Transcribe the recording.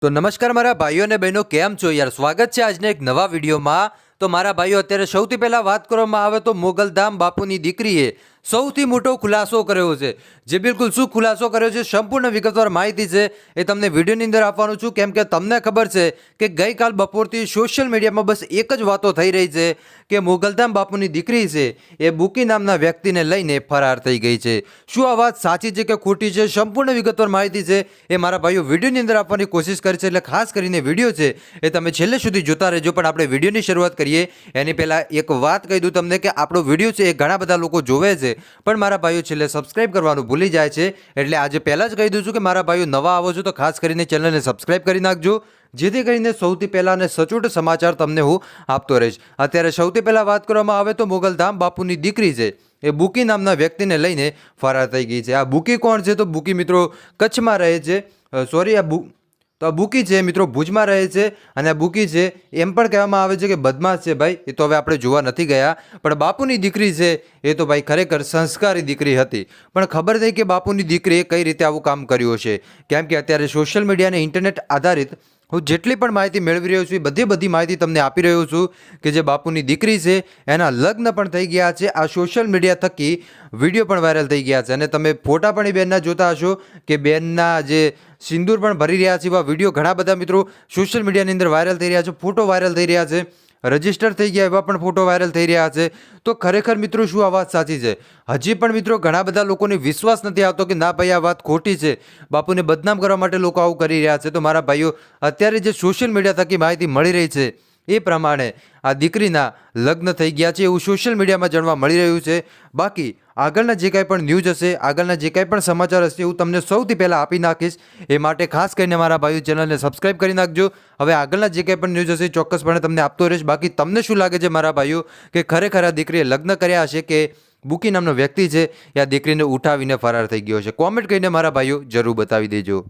તો નમસ્કાર મારા ભાઈઓ અને બહેનો, કેમ છો યાર? સ્વાગત છે આજના એક નવા વિડીયોમાં। તો મારા ભાઈઓ, અત્યારે સૌથી પહેલાં વાત કરવામાં આવે તો મોગલધામ બાપુની દીકરીએ સૌથી મોટો ખુલાસો કર્યો છે। જે બિલકુલ શું ખુલાસો કર્યો છે, સંપૂર્ણ વિગતવાર માહિતી છે એ તમને વિડીયોની અંદર આપવાનું છું, કેમ કે તમને ખબર છે કે ગઈકાલ બપોરથી સોશિયલ મીડિયામાં બસ એક જ વાતો થઈ રહી છે કે મોગલધામ બાપુની દીકરી છે એ બુકી નામના વ્યક્તિને લઈને ફરાર થઈ ગઈ છે। શું આ વાત સાચી છે કે ખોટી છે, સંપૂર્ણ વિગતવાર માહિતી છે એ મારા ભાઈઓ વિડીયોની અંદર આપવાની કોશિશ કરી છે, એટલે ખાસ કરીને વિડીયો છે એ તમે છેલ્લે સુધી જોતા રહેજો। પણ આપણે વિડીયોની શરૂઆત કરીએ એની પહેલાં એક વાત કહી દઉં તમને કે આપણો વિડીયો છે એ ઘણા બધા લોકો જોવે છે, પણ મારા ભાઈઓ છેલ્લે સબસ્ક્રાઇબ કરવાનું ભૂલી જાય છે। એટલે આજે પહેલાં જ કહી દઉં છું કે મારા ભાઈઓ નવા આવો છો તો ખાસ કરીને ચેનલને સબસ્ક્રાઇબ કરી નાખજો, જેથી કરીને સૌથી પહેલાં અને સચોટ સમાચાર તમને હું આપતો રહીશ। અત્યારે સૌથી પહેલાં વાત કરવામાં આવે તો મોગલધામ બાપુની દીકરી છે એ બુકી નામના વ્યક્તિને લઈને ફરાર થઈ ગઈ છે। આ બુકી કોણ છે? તો બુકી મિત્રો કચ્છમાં રહે છે, તો આ બુકી છે મિત્રો ભુજમાં રહે છે, અને આ બુકી છે એમ પણ કહેવામાં આવે છે કે બદમાશ છે ભાઈ, એ તો હવે આપણે જોવા નથી ગયા, પણ બાપુની દીકરી છે એ તો ભાઈ ખરેખર સંસ્કારી દીકરી હતી। પણ ખબર નહીં કે બાપુની દીકરીએ કઈ રીતે આવું કામ કર્યું હશે, કેમ કે અત્યારે સોશિયલ મીડિયા અને ઇન્ટરનેટ આધારિત હું જેટલી પણ માહિતી મેળવી રહ્યો છું એ બધી માહિતી તમને આપી રહ્યો છું કે જે બાપુની દીકરી છે એના લગ્ન પણ થઈ ગયા છે। આ સોશિયલ મીડિયા થકી વિડીયો પણ વાયરલ થઈ ગયા છે, અને તમે ફોટા પણ એ બેનના જોતા હશો કે બેનના જે સિંદૂર પણ ભરી રહ્યા છે, એવા વિડીયો ઘણા બધા મિત્રો સોશિયલ મીડિયાની અંદર વાયરલ થઈ રહ્યા છે, ફોટો વાયરલ થઈ રહ્યા છે, રજિસ્ટર થઈ ગયા એવા પણ ફોટો વાયરલ થઈ રહ્યા છે। તો ખરેખર મિત્રો શું આ વાત સાચી છે? હજી પણ મિત્રો ઘણા બધા લોકોને વિશ્વાસ નથી આવતો કે ના ભાઈ આ વાત ખોટી છે, બાપુને બદનામ કરવા માટે લોકો આવું કરી રહ્યા છે। તો મારા ભાઈઓ, અત્યારે જે સોશિયલ મીડિયા થકી માહિતી મળી રહી છે એ પ્રમાણે આ દીકરીના લગ્ન થઈ ગયા છે એવું સોશિયલ મીડિયામાં જાણવા મળી રહ્યું છે। બાકી આગળના જે કાંઈ પણ ન્યૂઝ હશે, આગળના જે કાંઈ પણ સમાચાર હશે, હું તમને સૌથી પહેલાં આપી નાખીશ। એ માટે ખાસ કરીને મારા ભાઈઓ ચેનલને સબસ્ક્રાઇબ કરી નાખજો। હવે આગળના જે કાંઈ પણ ન્યૂઝ હશે ચોક્કસપણે તમને આપતો રહીશ। બાકી તમને શું લાગે છે મારા ભાઈઓ કે ખરેખર આ દીકરીએ લગ્ન કર્યા હશે કે બુકી નામનો વ્યક્તિ છે એ આ દીકરીને ઉઠાવીને ફરાર થઈ ગયો છે? કોમેન્ટ કરીને મારા ભાઈઓ જરૂર બતાવી દેજો।